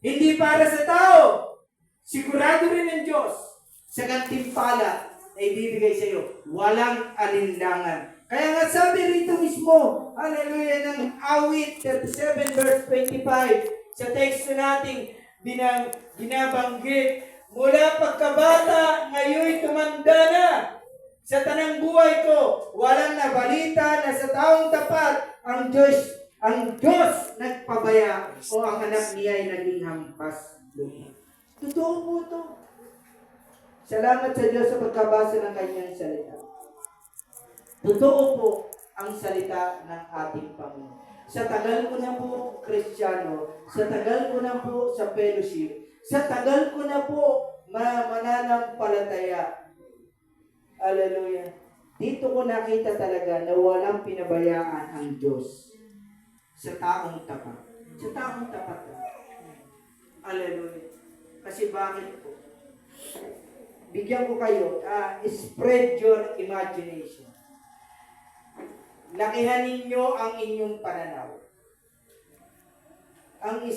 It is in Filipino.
Hindi para sa tao. Sigurado rin ng Diyos sa gantimpala na ibibigay sa iyo. Walang alinlangan. Kaya nga sabi rito mismo, hallelujah, ng awit 37 verse 25, sa teksto nating binabanggit, mula pagkabata, ngayon tumanda na. Sa tanang buhay ko, walang nabalita na sa taong tapat ang Diyos nagpabaya o ang anak niya ay naging hampas lupa. Totoo po ito. Salamat sa Diyos sa pagkabasa ng kanyang salita. Totoo po ang salita ng ating Panginoon. Sa tagal ko na po, Kristiyano, sa tagal ko na po sa fellowship, sa tagal ko na po mananampalataya, hallelujah, dito ko nakita talaga na walang pinabayaan ang Diyos sa taong tapat. Sa taong tapat. Hallelujah. Kasi bakit po? Bigyan ko kayo, spread your imagination. Lakihan ninyo ang inyong pananaw. Ang